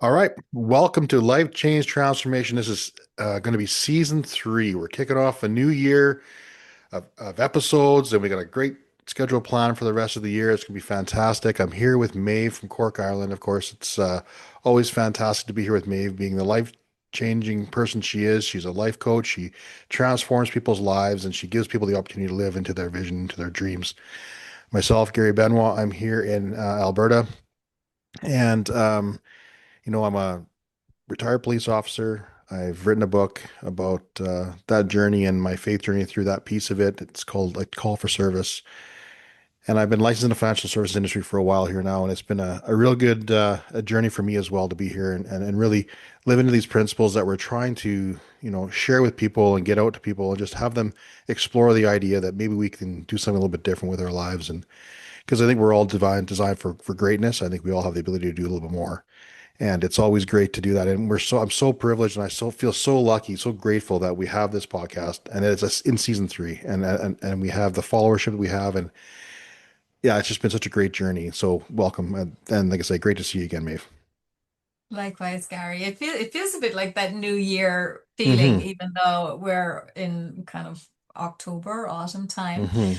All right. Welcome to Life Change Transformation. This is going to be season three. We're kicking off a new year of episodes, and we got a great schedule plan for the rest of the year. It's going to be fantastic. I'm here with Maeve from Cork, Ireland. Of course, it's always fantastic to be here with Maeve, being the life changing person she is. She's a life coach. She transforms people's lives, and she gives people the opportunity to live into their vision, into their dreams. Myself, Gary Benoit, I'm here in Alberta, and I'm a retired police officer. I've written a book about that journey and my faith journey through that piece of it. It's called like Call for Service. And I've been licensed in the financial services industry for a while here now. And it's been a real good a journey for me as well to be here and really live into these principles that we're trying to, share with people and get out to people and just have them explore the idea that maybe we can do something a little bit different with our lives. And because I think we're all designed for greatness. I think we all have the ability to do a little bit more. And it's always great to do that. And I'm so privileged and I so feel so lucky, so grateful that we have this podcast and it's in season three and we have the followership that we have. And yeah, it's just been such a great journey. So welcome. And like I say, great to see you again, Maeve. Likewise, Gary. It feels a bit like that New Year feeling, Hmm. even though we're in kind of October, autumn time. Hmm.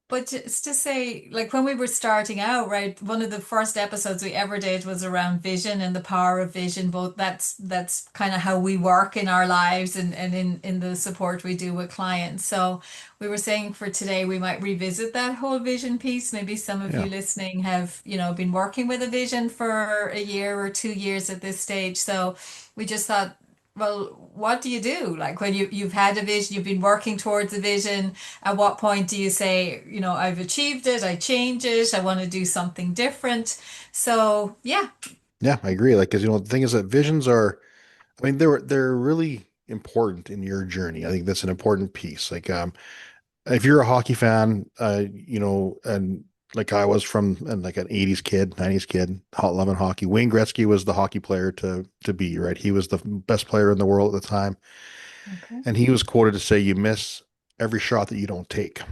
But just to say, like when we were starting out, right, one of the first episodes we ever did was around vision and the power of vision. Both that's kind of how we work in our lives and in the support we do with clients. So we were saying for today we might revisit that whole vision piece. Maybe some of Yeah. you listening have, been working with a vision for a year or 2 years at this stage. So we just thought, well, what do you do? Like when you've had a vision, you've been working towards a vision, at what point do you say, I've achieved it, I change it, I want to do something different? So, yeah, Yeah, I agree. Like, cause the thing is that visions are, I mean, they're really important in your journey. I think that's an important piece. Like, if you're a hockey fan, and like I was from and like an 80s kid, 90s kid, loving hockey. Wayne Gretzky was the hockey player to be, right? He was the best player in the world at the time. okay. And he was quoted to say, "You miss every shot that you don't take."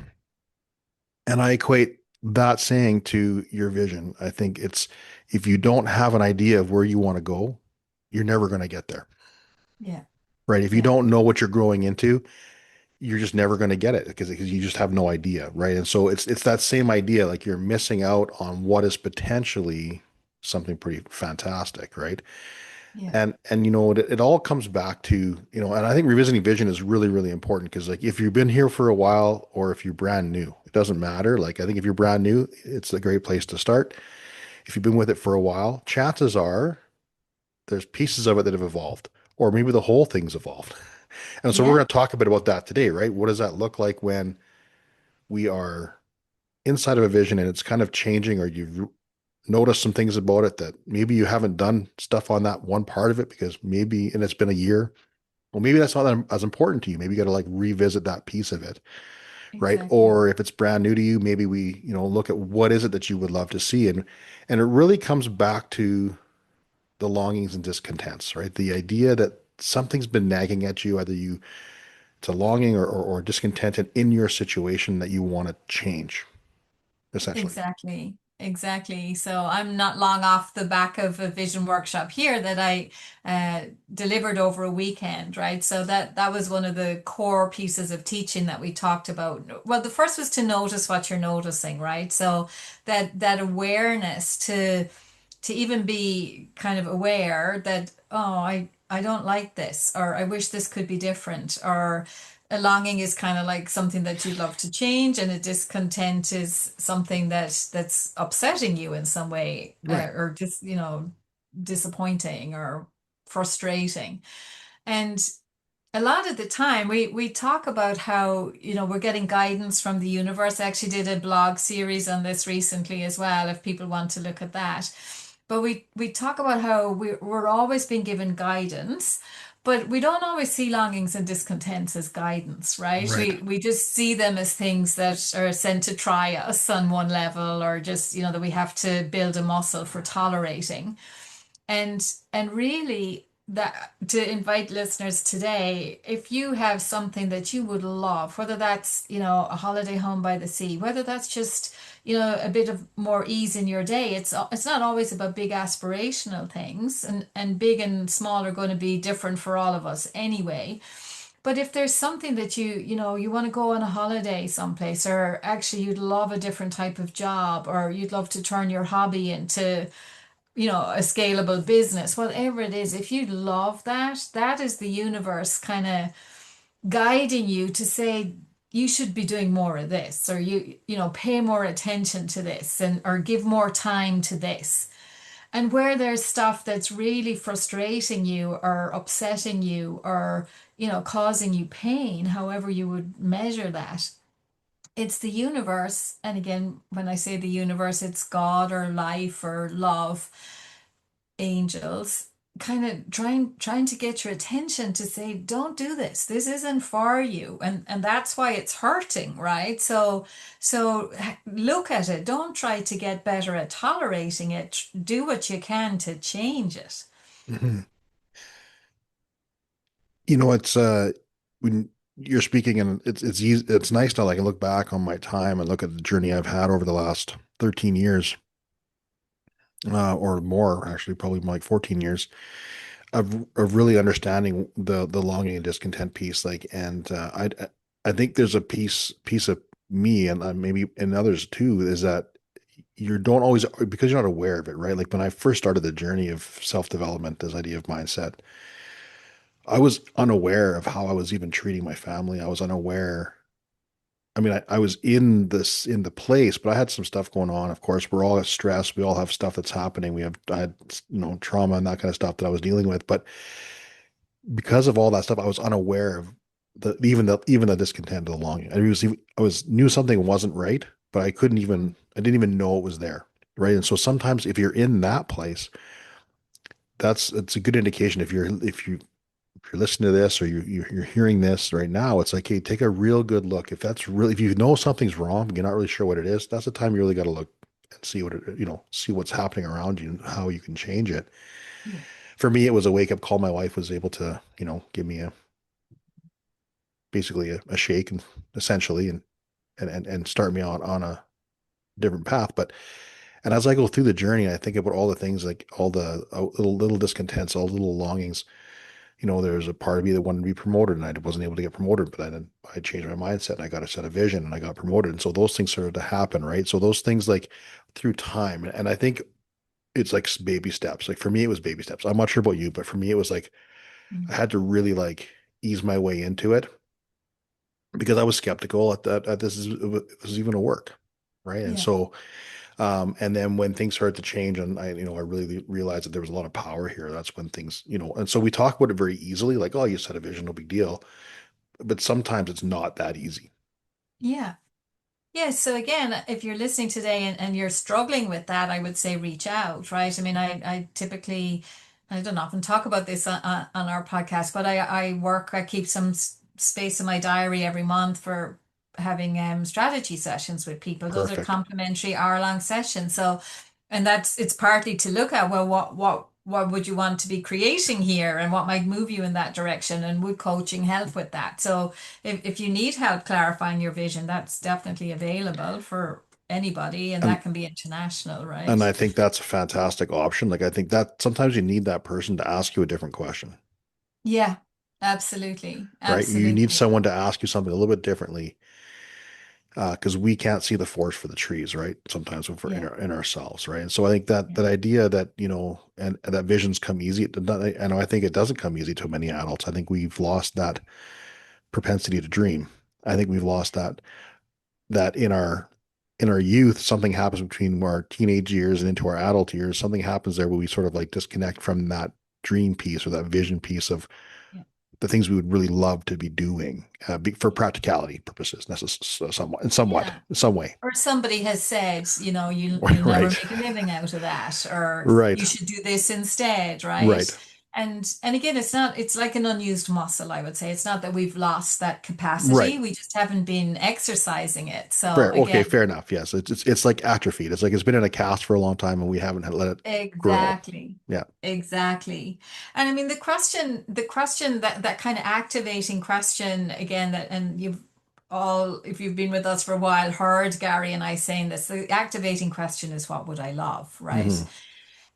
And I equate that saying to your vision. I think it's if you don't have an idea of where you want to go, you're never going to get there. Yeah, Right. If you yeah, don't know what you're growing into, you're just never going to get it because you just have no idea, right? And so it's that same idea, like you're missing out on what is potentially something pretty fantastic, right? yeah, And it all comes back to, and I think revisiting vision is really, really important because like if you've been here for a while or if you're brand new, it doesn't matter. Like I think if you're brand new, it's a great place to start. If you've been with it for a while, chances are there's pieces of it that have evolved, or maybe the whole thing's evolved. And so we're yeah, going to talk a bit about that today, right? What does that look like when we are inside of a vision and it's kind of changing, or you've noticed some things about it that maybe you haven't done stuff on that one part of it because maybe, and it's been a year. Well, maybe that's not as important to you. Maybe you got to like revisit that piece of it, right? exactly. Or if it's brand new to you, maybe we, look at what is it that you would love to see. And it really comes back to the longings and discontents, right? The idea that something's been nagging at you, either you it's a longing or discontented in your situation that you want to change, essentially. Exactly. Exactly. So I'm not long off the back of a vision workshop here that I delivered over a weekend, right? So that was one of the core pieces of teaching that we talked about. Well, the first was to notice what you're noticing, right? So that awareness to even be kind of aware that, oh, I don't like this, or I wish this could be different, or a longing is kind of like something that you'd love to change, and a discontent is something that's upsetting you in some way, Right. or just, disappointing or frustrating. And a lot of the time we talk about how, we're getting guidance from the universe. I actually did a blog series on this recently as well, if people want to look at that. But we talk about how we're always being given guidance, but we don't always see longings and discontents as guidance, right? Right. We just see them as things that are sent to try us on one level, or just, that we have to build a muscle for tolerating. And really, that to invite listeners today, if you have something that you would love, whether that's, a holiday home by the sea, whether that's just, a bit of more ease in your day, it's not always about big aspirational things, and big and small are going to be different for all of us anyway. But if there's something that you want to go on a holiday someplace, or actually you'd love a different type of job, or you'd love to turn your hobby into a scalable business, whatever it is, if you love that, that is the universe kind of guiding you to say you should be doing more of this, or pay more attention to this, and or give more time to this. And where there's stuff that's really frustrating you or upsetting you, or causing you pain, however you would measure that, it's the universe. And again, when I say the universe, it's God or life or love, angels, kind of trying to get your attention to say, don't do this, this isn't for you, and that's why it's hurting, right? So look at it, don't try to get better at tolerating it, do what you can to change it. Mhm. It's when you're speaking, and it's easy, it's nice to like look back on my time and look at the journey I've had over the last 13 years, or more, actually, probably more like 14 years of really understanding the longing and discontent piece. Like, and I think there's a piece of me, and maybe in others too, is that you don't always, because you're not aware of it, right? Like when I first started the journey of self-development, this idea of mindset, I was unaware of how I was even treating my family. I was unaware. I mean, I was in the place, but I had some stuff going on. Of course, we're all stressed. We all have stuff that's happening. I had, trauma and that kind of stuff that I was dealing with. But because of all that stuff, I was unaware of even the discontent, the longing. I was knew something wasn't right, but I didn't even know it was there. Right. And so sometimes if you're in that place, it's a good indication. If you're listening to this, or you're hearing this right now, it's like, hey, take a real good look. If you know something's wrong, you're not really sure what it is, that's the time you really got to look and see see what's happening around you and how you can change it. Yeah. For me, it was a wake up call. My wife was able to, give me basically a shake, and essentially, and start me on a different path. But and as I go through the journey, I think about all the things, like all the little discontents, all the little longings. There's a part of me that wanted to be promoted, and I wasn't able to get promoted, but then I changed my mindset and I got a set of vision and I got promoted. And so those things started to happen, right? So those things, like, through time, and I think it's like baby steps. Like for me, it was baby steps. I'm not sure about you, but for me, it was like I Mm. had to really like ease my way into it, because I was skeptical at this is even a work, right? And Yeah. so and then when things started to change, and I really realized that there was a lot of power here. That's when things, and so we talk about it very easily, like, oh, you set a vision, no big deal. But sometimes it's not that easy. Yeah. Yes, so again, if you're listening today, and you're struggling with that, I would say reach out, right? I mean, I typically, I don't often talk about this on our podcast, but I keep some space in my diary every month for having strategy sessions with people. Those are Perfect. complimentary hour-long sessions. So, and it's partly to look at, well, what would you want to be creating here, and what might move you in that direction, and would coaching help with that? So if you need help clarifying your vision, that's definitely available for anybody, and And that can be international, and right? I think that's a fantastic option. Like, I think that sometimes you need that person to ask you a different question, Yeah, absolutely. right? You need Absolutely. someone to ask you something a little bit differently, because we can't see the forest for the trees, right? Sometimes when we're Yeah. in ourselves, right? And so I think that Yeah. that idea that, and that visions come easy. I know, I think it doesn't come easy to many adults. I think we've lost that propensity to dream. I think we've lost that in our youth, something happens between our teenage years and into our adult years. Something happens there where we sort of like disconnect from that dream piece, or that vision piece of Yeah. the things we would really love to be doing, for Yeah. practicality purposes, somewhat, Yeah. in some way. Or somebody has said, you'll never Right, make a living out of that, or you right, should do this instead, right. right? And again, it's like an unused muscle, I would say. It's not that we've lost that Right. capacity. We just haven't been exercising it. So Fair. Okay. again, Fair enough. Yes. It's like atrophied. It's like it's been in a cast for a long time and we haven't let it grow. exactly. Yeah. Exactly. And I mean the question that kind of activating question again that and you've all if you've been with us for a while heard Gary and I saying this, the activating question is what would I love, right? Hmm.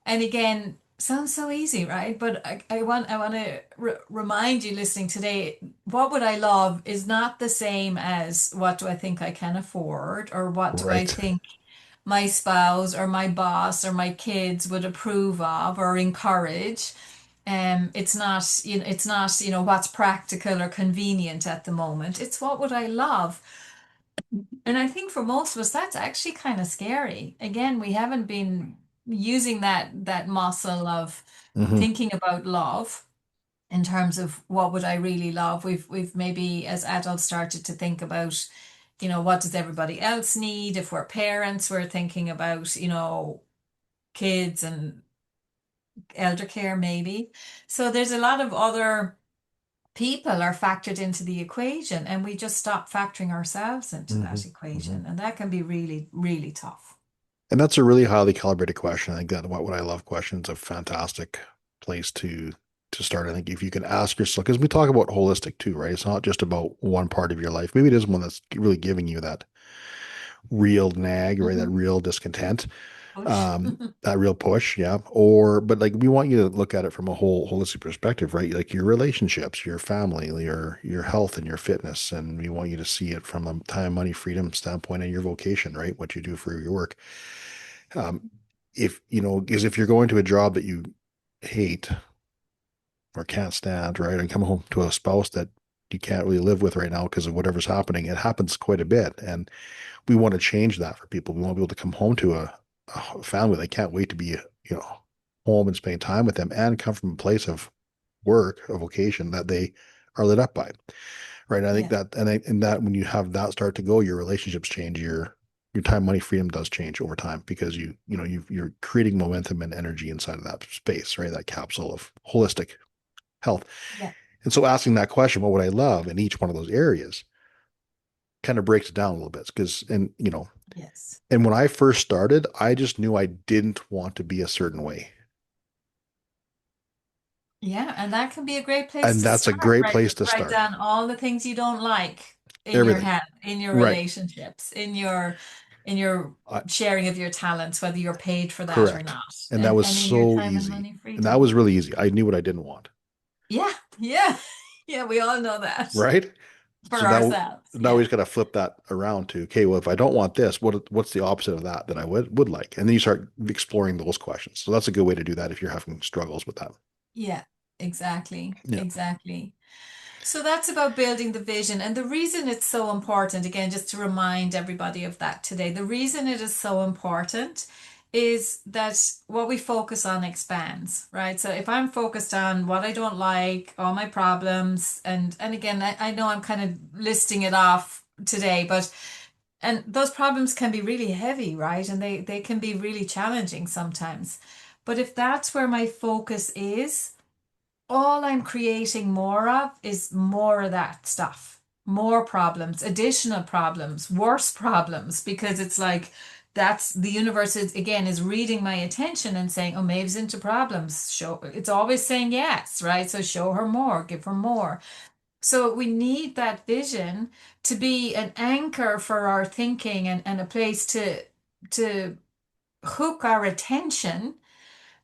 And again, sounds so easy, right? But I want to remind you listening today, what would I love is not the same as what do I think I can afford or what do I Right. think my spouse or my boss or my kids would approve of or encourage. It's not what's practical or convenient at the moment. It's what would I love. And I think for most of us, that's actually kind of scary. Again, we haven't been using that muscle of Hmm. thinking about love in terms of what would I really love. We've maybe as adults started to think about, what does everybody else need? If we're parents, we're thinking about, kids and elder care maybe. So there's a lot of other people are factored into the equation, and we just stop factoring ourselves into Hmm. that Hmm. equation. And that can be really, really tough. And that's a really highly calibrated question. I think that what I love question is a fantastic place to start. I think if you can ask yourself, because we talk about holistic too, right? It's not just about one part of your life. Maybe it is one that's really giving you that real nag, right? That Hmm. real discontent, Push. that real push, yeah. Or, but like we want you to look at it from a whole holistic perspective, right? Like your relationships, your family, your health and your fitness, and we want you to see it from a time, money, freedom standpoint and your vocation, right? What you do for your work. Um, if you know, because if you're going to a job that you hate or can't stand, right, and come home to a spouse that you can't really live with right now because of whatever's happening, it happens quite a bit, and we want to change that for people. We want people to come home to a family they can't wait to be, home and spending time with them and come from a place of work, a vocation that they are lit up by. Right. And I think Yeah, that, and that when you have that start to go, your relationships change, your time, money, freedom does change over time because you're creating momentum and energy inside of that space, right? That capsule of holistic health. yeah, And so asking that question, what would I love in each one of those areas kind of breaks it down a little bit because, yes. and when I first started, I just knew I didn't want to be a certain way. Yeah, and that can be a great place And to that's a start. great Write place to write start. down all the things you don't like in your Everything. health, in your Right. relationships, in your I, sharing of your talents, whether you're paid for that or correct. not, And that and was and in your so time and easy. money And that freedom. was really easy. I knew what I didn't want. Yeah, yeah, yeah. We all know that Right. for So ourselves. now we Yeah, just got to flip that around to, okay, well, if I don't want this, what's the opposite of that I would like? And then you start exploring those questions. So that's a good way to do that if you're having struggles with that. yeah, exactly, Yeah. exactly. So that's about building the vision. And the reason it's so important, again, just to remind everybody of that today, the reason it is so important is that what we focus on expands, right? So if I'm focused on what I don't like, all my problems, and again, I know I'm kind of listing it off today, but and those problems can be really heavy, right? And they can be really challenging sometimes. But if that's where my focus is, all I'm creating more of is more of that stuff, more problems, additional problems, worse problems, because it's like that's the universe is again is reading my attention and saying, oh, Maeve's into problems. Show it's always saying yes, right? So show her more, give her more. So we need that vision to be an anchor for our thinking and a place to hook our attention,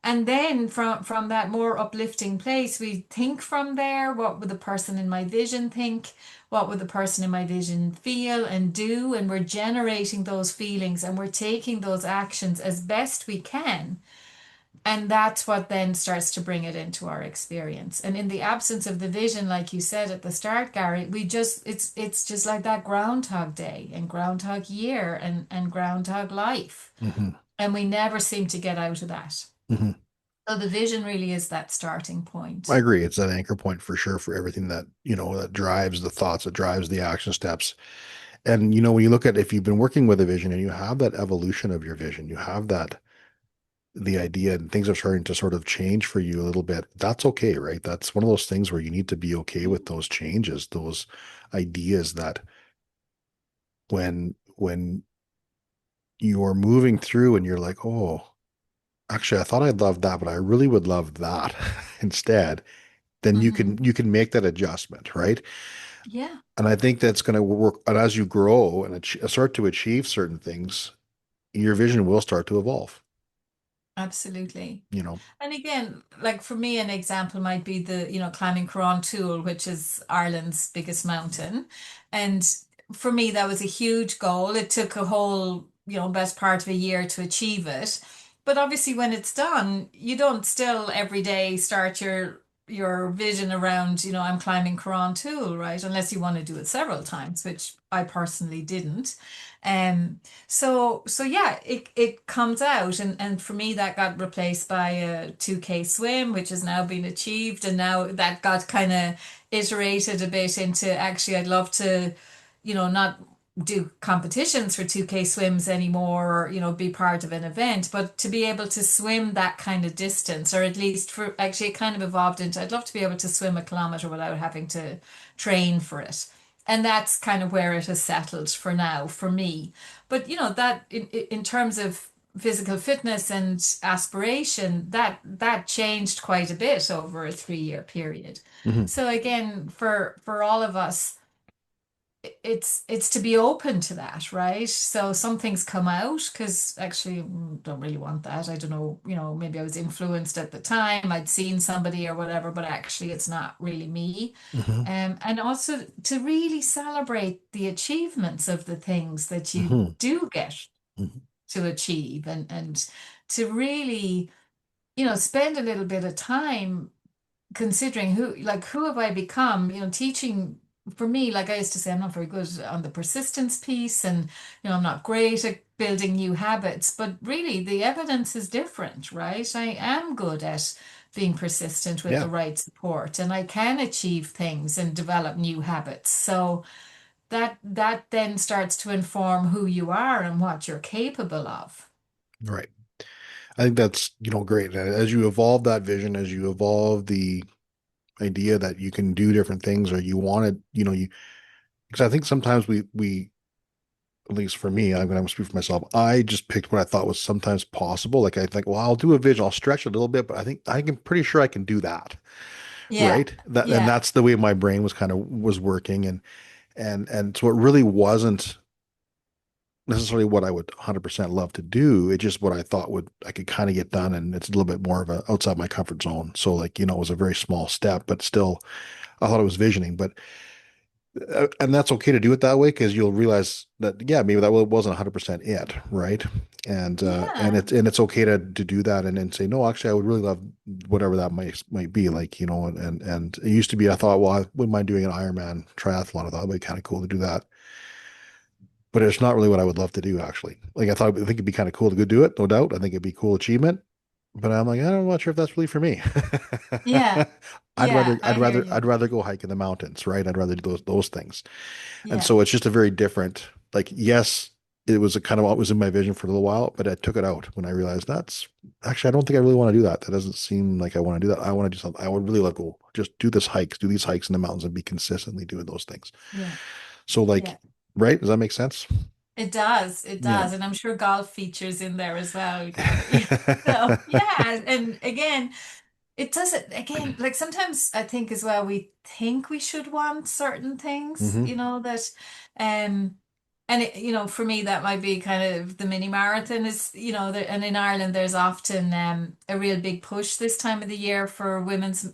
and then from that more uplifting place, we think from there, what would the person in my vision think? What would the person in my vision feel and do? And we're generating those feelings and we're taking those actions as best we can. And that's what then starts to bring it into our experience. And in the absence of the vision, like you said at the start, Gary, we just it's just like that Groundhog Day and Groundhog Year and Groundhog Life. Hmm. And we never seem to get out of that. Hmm. So the vision really is that starting I point. agree. It's that anchor point for sure for everything that, that drives the thoughts, that drives the action steps. And, when you look at if you've been working with a vision and you have that evolution of your vision, you have that the idea and things are starting to sort of change for you a little bit, that's okay, right? That's one of those things where you need to be okay with those changes, those ideas that when you're moving through and you're like, oh, actually, I thought I'd love that, but I really would love that instead, then Hmm. you can make that adjustment, right? Yeah, And I think that's going to work. And as you grow and start to achieve certain things, your vision will start to evolve, absolutely. you know. And again, like for me, an example might be the, climbing Crawn Tool, which is Ireland's biggest mountain. And for me, that was a huge goal. It took a whole, best part of a year to achieve it. But obviously, when it's done, you don't still every day start your vision around, I'm climbing Crawn Tool, right? Unless you want to do it several times, which I personally didn't. Um, so yeah, it comes out and for me that got replaced by a 2K swim, which has now been achieved, and now that got kind of iterated a bit into actually I'd love to, not do competitions for 2K swims anymore or, be part of an event, but to be able to swim that kind of distance, or at least for actually it kind of evolved into I'd love to be able to swim a kilometer without having to train for it. And that's kind of where it has settled for now for me. But that in terms of physical fitness and aspiration, that changed quite a bit over a 3-year period. Hmm. So again, for all of us, it's to be open to that, right? So some things come out because actually don't really want that. I don't know, maybe I was influenced at the time. I'd seen somebody or whatever, but actually it's not really me. Hmm. And also to really celebrate the achievements of the things that you Hmm. do get Hmm. to achieve and to really, spend a little bit of time considering who have I become, teaching for me, like I used to say, I'm not very good on the persistence piece and, I'm not great at building new habits, but really the evidence is different, right? I am good at being persistent with Yeah, the right support and I can achieve things and develop new habits. So that then starts to inform who you are and what you're capable of. right. I think that's, great. As you evolve that vision, as you evolve the idea that you can do different things or you want to, because I think sometimes at least for me, I'm going to speak for myself. I just picked what I thought was sometimes possible. Like I think, well, I'll do a vision, I'll stretch it a little bit, but I think I can pretty sure I can do that. Yeah. Right. And Yeah. that's the way my brain was working. And so it really wasn't necessarily what I would 100% love to do. It's just what I thought I could kind of get done. And it's a little bit more of a outside my comfort zone. So like, it was a very small step, but still I thought it was visioning, but and that's okay to do it that way because you'll realize that yeah maybe that wasn't 100% it, right? And Yeah. it's okay to do that and then say no, actually I would really love whatever that might be like, and it used to be I thought, well, I wouldn't mind doing an Ironman triathlon. I thought it'd be kind of cool to do that, but it's not really what I would love to do actually. Like I think it'd be kind of cool to go do it, no doubt. I think it'd be a cool achievement, but I'm like, I'm not sure if that's really for me. Yeah. Yeah. I hear I'd you. rather go hike in the mountains, right? I'd rather do those things. And Yeah. so it's just a very different, like, yes, it was a kind of what was in my vision for a little while, but I took it out when I realized that's actually, I don't think I really want to do that. That doesn't seem like I want to do that. I want to do something. I would really like to just do these hikes in the mountains and be consistently doing those things. Yeah. So, Yeah. like, right? Does that make sense? It does. It Yeah. does. And I'm sure golf features in there as well, Gary. So, yeah. And again, it doesn't, again, like sometimes I think as well, we think we should want certain things, Hmm. um, and for me, that might be kind of the mini marathon is, and in Ireland, there's often a real big push this time of the year for women's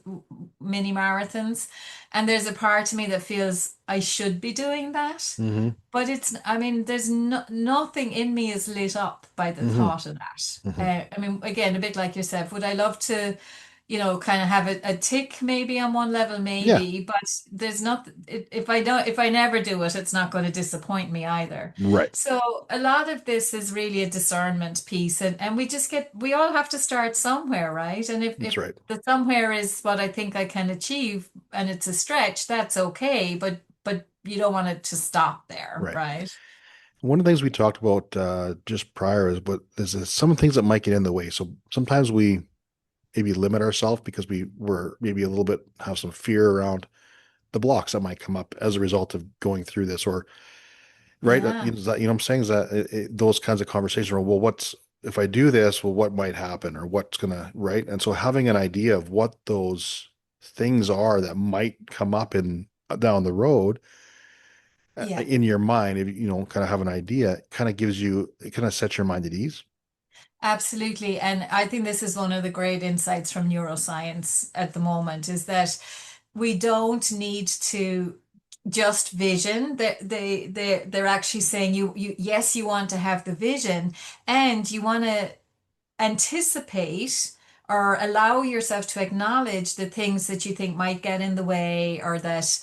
mini marathons. And there's a part of me that feels I should be doing that. Hmm. But I mean, there's nothing in me is lit up by the Hmm. thought of that. Hmm. I mean, again, a bit like yourself, would I love to, kind of have a tick maybe on one level, Yeah. maybe, but there's not, if I don't, if I never do it, it's not going to disappoint me either. Right. So a lot of this is really a discernment piece and we all have to start somewhere, right? And That's if right. the somewhere is what I think I can achieve and it's a stretch, that's okay, but you don't want it to stop there, Right. right? One of the things we talked about just prior is some things that might get in the way. So sometimes we maybe limit ourselves because were maybe a little bit have some fear around the blocks that might come up as a result of going through this, or right. Yeah. You know what I'm saying is that those kinds of conversations are, well, what's if I do this, well, what might happen or what's gonna, right? And so having an idea of what those things are that might come up in down the road Yeah. in your mind, if you know, kind of have an idea, kind of gives you, it kind of sets your mind at ease. Absolutely. And I think this is one of the great insights from neuroscience at the moment is that we don't need to just vision. They're actually saying yes, you want to have the vision and you want to anticipate or allow yourself to acknowledge the things that you think might get in the way or that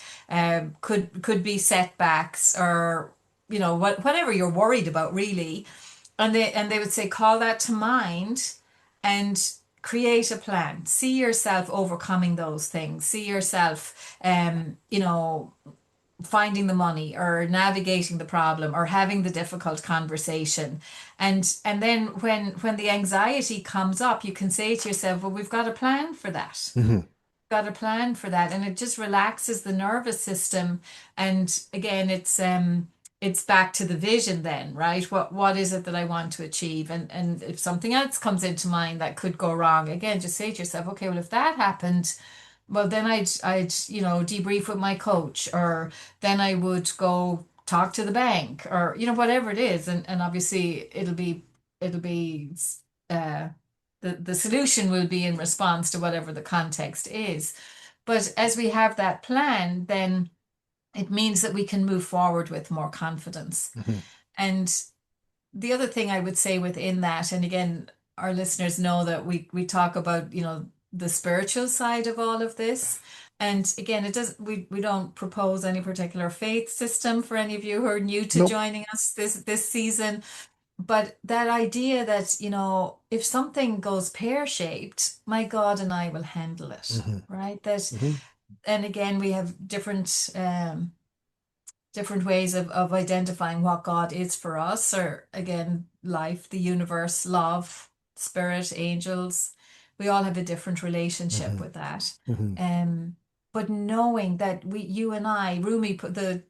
could be setbacks or whatever you're worried about really and they would say, call that to mind and create a plan. See yourself overcoming those things. See yourself, finding the money or navigating the problem or having the difficult conversation. And then when the anxiety comes up, you can say to yourself, well, we've got a plan for that, Hmm. got a plan for that, and it just relaxes the nervous system. And again, it's back to the vision then, right? What is it that I want to achieve? And if something else comes into mind that could go wrong, again, just say to yourself, okay, well, if that happened, well, then I'd debrief with my coach, or then I would go talk to the bank, or whatever it is, and obviously it'll be uh the solution will be in response to whatever the context is. But as we have that plan, then it means that we can move forward with more confidence. Hmm. And the other thing I would say within that, and again, our listeners know that we talk about, the spiritual side of all of this. And again, it does we don't propose any particular faith system for any of you who are new to Nope. joining us this season. But that idea that, if something goes pear-shaped, my God and I will handle it, Hmm. right? That, Hmm. and again, we have different ways of identifying what God is for us, or again, life, the universe, love, spirit, angels. We all have a different relationship Hmm. with that. Hmm. Um, but knowing that you and I, Rumi, the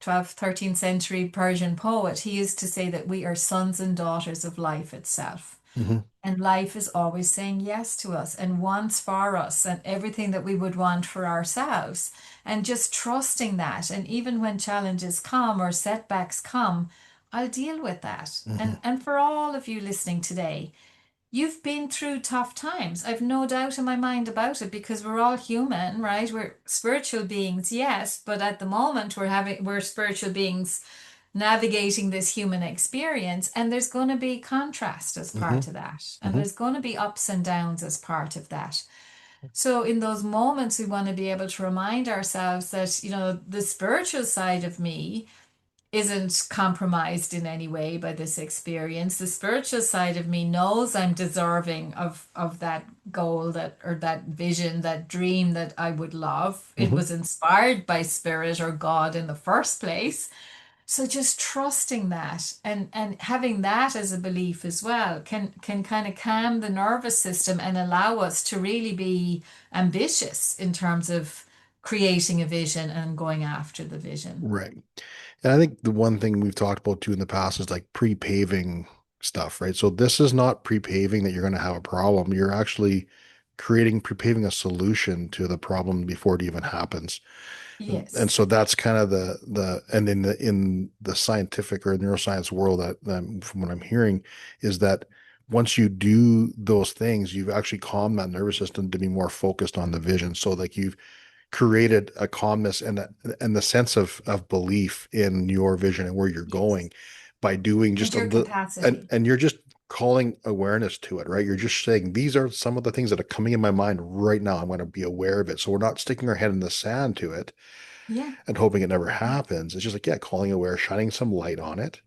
12th, 13th century Persian poet, he used to say that we are sons and daughters of life itself. Hmm. And life is always saying yes to us and wants for us and everything that we would want for ourselves. And just trusting that. And even when challenges come or setbacks come, I'll deal with that. Hmm. And for all of you listening today, you've been through tough times. I've no doubt in my mind about it because we're all human, right? We're spiritual beings, yes, but at the moment we're spiritual beings navigating this human experience, and there's going to be contrast as Hmm. part of that, and Hmm. there's going to be ups and downs as part of that. So in those moments we want to be able to remind ourselves that the spiritual side of me isn't compromised in any way by this experience. The spiritual side of me knows I'm deserving of that goal, that or that vision, that dream that I would love. It Hmm. was inspired by spirit or God in the first place. So just trusting that and having that as a belief as well can kind of calm the nervous system and allow us to really be ambitious in terms of creating a vision and going after the vision. Right. And I think the one thing we've talked about too in the past is like pre-paving stuff, right? So this is not pre-paving that you're going to have a problem. You're actually pre-paving a solution to the problem before it even happens. And Yes. so that's kind of and in the scientific or neuroscience world that from what I'm hearing is that once you do those things, you've actually calmed that nervous system to be more focused on the vision. So like you've created a calmness and the sense of belief in your vision and where you're Yes. going by doing And just a your little, capacity. and you're just calling awareness to it, right? You're just saying these are some of the things that are coming in my mind right now. I'm going to be aware of it. So we're not sticking our head in the sand to it Yeah. and hoping it never happens. It's just like, yeah, calling aware, shining some light on it.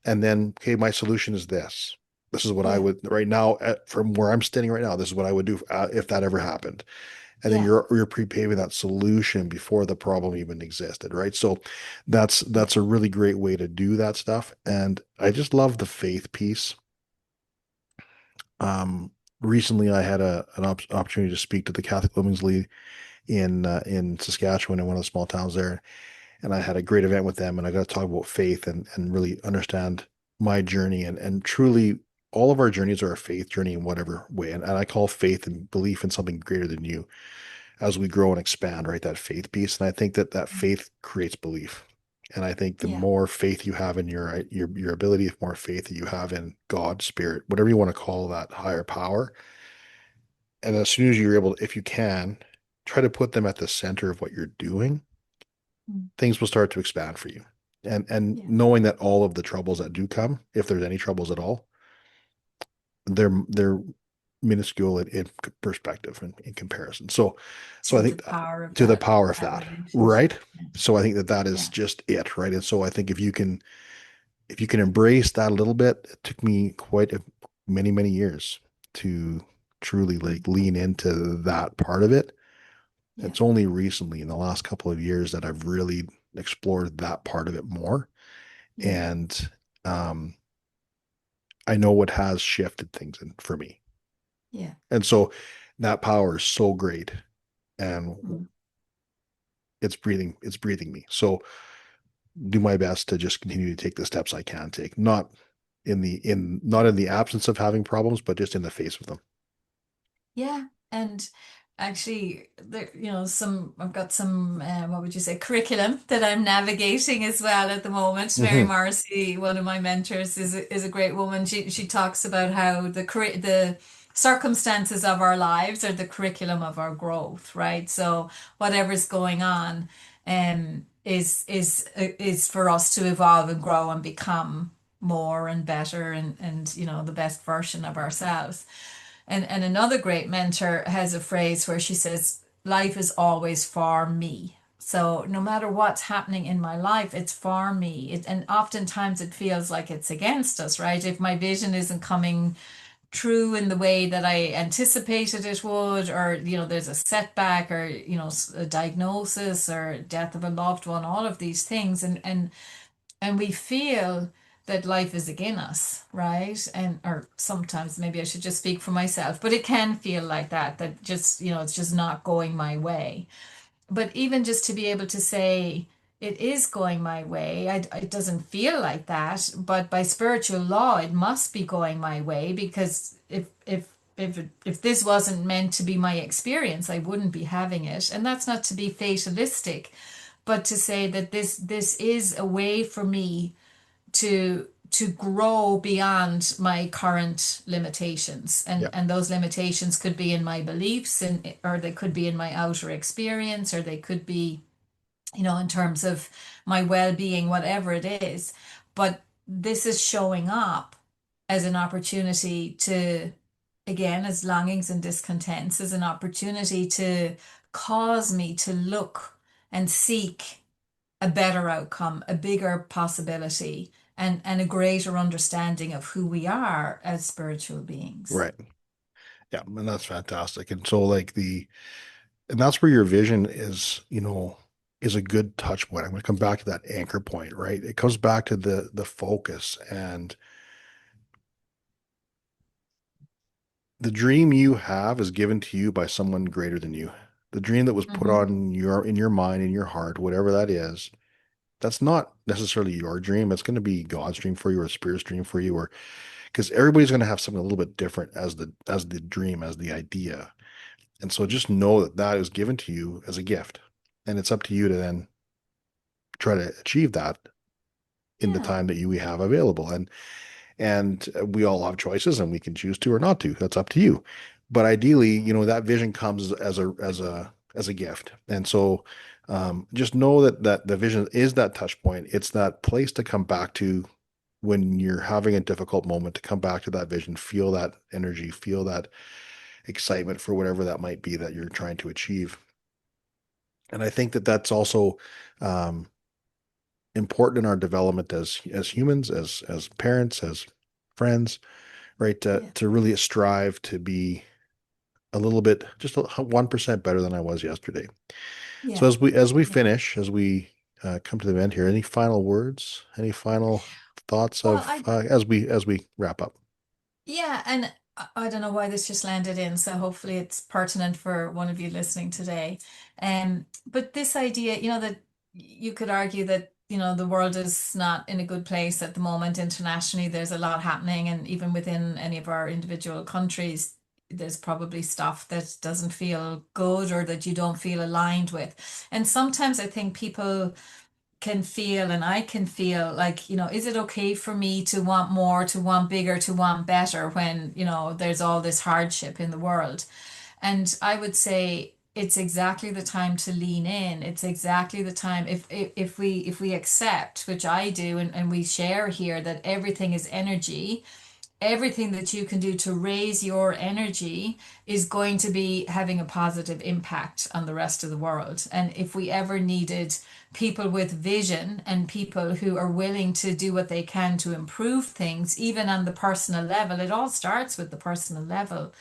And then, okay, my solution is this. This is what I Yeah. would right now from where I'm standing right now. This is what I would do if that ever happened. And then Yeah. you're pre-paving that solution before the problem even existed, right? So that's a really great way to do that stuff. And I just love the faith piece. Um, Recently, I had an opportunity to speak to the Catholic Women's League in Saskatchewan, in one of the small towns there, and I had a great event with them, and I got to talk about faith and really understand my journey, and truly all of our journeys are a faith journey in whatever way, and I call faith and belief in something greater than you as we grow and expand, right? That faith piece, and I think that faith creates belief. And I think the Yeah. more faith you have in your ability, the more faith that you have in God, spirit, whatever you want to call that higher power, and as soon as you're able, if you can, try to put them at the center of what you're doing, Mm. things will start to expand for you. And Yeah. knowing that all of the troubles that do come, if there's any troubles at all, they're minuscule in perspective and in comparison. So I To the think power of to the that power of that that, relationship. right? Yeah. So I think that is Yeah. just it, right? And so I think if you can embrace that a little bit, it took me many years to truly Mm. like lean into that part of it. Yeah. It's only recently in the last couple of years that I've really explored that part of it more. Yeah. And um, I know what has shifted things for me. Yeah. And so that power is so great and Mm. it's breathing me. So do my best to just continue to take the steps I can take, not in the absence of having problems, but just in the face of them. Yeah, and actually, there, some I've got some what would you say curriculum that I'm navigating as well at the moment. Mary Hmm. Morrissey, one of my mentors, is a great woman. She talks about how the circumstances of our lives are the curriculum of our growth, right? So whatever's going on, is for us to evolve and grow and become more and better and the best version of ourselves. And another great mentor has a phrase where she says, life is always for me. So no matter what's happening in my life, it's for me. And oftentimes it feels like it's against us, right? If my vision isn't coming true in the way that I anticipated it would, or, there's a setback or, a diagnosis or death of a loved one, all of these things. And we feel that life is against us, right? And or sometimes maybe I should just speak for myself, but it can feel like that just, it's just not going my way. But even just to be able to say it is going my way, it doesn't feel like that, but by spiritual law it must be going my way, because if this wasn't meant to be my experience, I wouldn't be having it. And that's not to be fatalistic, but to say that this is a way for me to grow beyond my current limitations, Yeah. and those limitations could be in my beliefs, and or they could be in my outer experience, or they could be in terms of my well-being, whatever it is. But this is showing up as an opportunity to, again, as longings and discontents, as an opportunity to cause me to look and seek a better outcome, a bigger possibility, and a greater understanding of who we are as spiritual beings. Right. Yeah. And that's fantastic. And so and that's where your vision is a good touch point. I'm going to come back to that anchor point, right? It comes back to the focus, and the dream you have is given to you by someone greater than you. The dream that was put Hmm. on in your mind, in your heart, whatever that is, that's not necessarily your dream. It's going to be God's dream for you, or a spirit's dream for you, or because everybody's going to have something a little bit different as the dream, as the idea. And so just know that that is given to you as a gift, and it's up to you to then try to achieve that in the Yeah, time that we have available. And we all have choices, and we can choose to or not to. That's up to you. But ideally, that vision comes as a gift. And so just know that the vision is that touch point. It's that place to come back to when you're having a difficult moment, to come back to that vision, feel that energy, feel that excitement for whatever that might be that you're trying to achieve. And I think that that's also um, important in our development as humans, as parents, as friends, right? Yeah. To really strive to be a little bit, just 1% better than I was yesterday. So Yeah. as we Yeah. finish, as we come to the end here, any final words, any final thoughts Well, of as we wrap up? yeah, and I don't know why this just landed in, so hopefully it's pertinent for one of you listening today. But this idea, that you could argue that, the world is not in a good place at the moment internationally. There's a lot happening, and even within any of our individual countries, there's probably stuff that doesn't feel good or that you don't feel aligned with. And sometimes I think people can feel and I can feel like, is it okay for me to want more, to want bigger, to want better when, there's all this hardship in the world? And I would say it's exactly the time to lean in. It's exactly the time if we accept, which I do, and we share here that everything is energy. Everything that you can do to raise your energy is going to be having a positive impact on the rest of the world. And if we ever needed people with vision and people who are willing to do what they can to improve things, even on the personal level, it all starts with the personal level.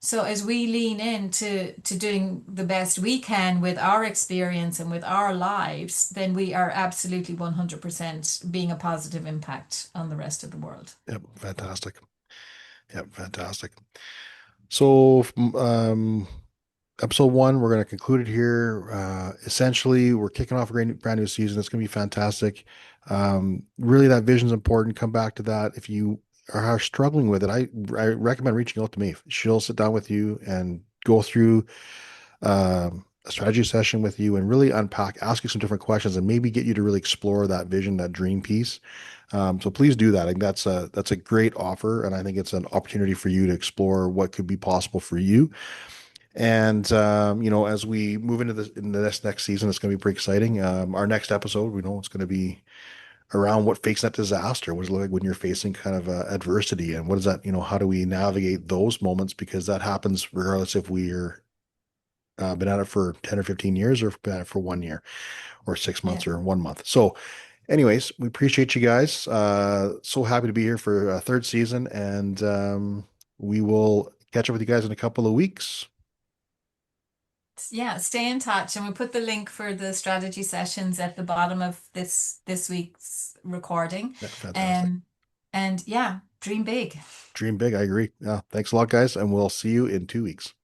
So as we lean into doing the best we can with our experience and with our lives, then we are absolutely 100% being a positive impact on the rest of the world. Yep, fantastic. Yep, fantastic. So, episode one, we're going to conclude it here. Essentially, we're kicking off a brand new season. It's going to be fantastic. Really, that vision is important. Come back to that. If you are struggling with it, I recommend reaching out to me. She'll sit down with you and go through a strategy session with you and really unpack, ask you some different questions, and maybe get you to really explore that vision, that dream piece. So please do that. I think that's a great offer, and I think it's an opportunity for you to explore what could be possible for you. And as we move into this next season, it's going to be pretty exciting. Our next episode, we know it's going to be around what facing that disaster. What does it look like when you're facing kind of adversity, and what is that? How do we navigate those moments? Because that happens regardless if we're been at it for 10 or 15 years or been at it for 1 year or 6 months Yeah. or 1 month. So anyways, we appreciate you guys. So happy to be here for a third season, and we will catch up with you guys in a couple of weeks. Yeah, stay in touch, and we put the link for the strategy sessions at the bottom of this week's recording. Yeah, fantastic. Um, and yeah, dream big. Dream big. I agree. Yeah. Thanks a lot, guys, and we'll see you in 2 weeks.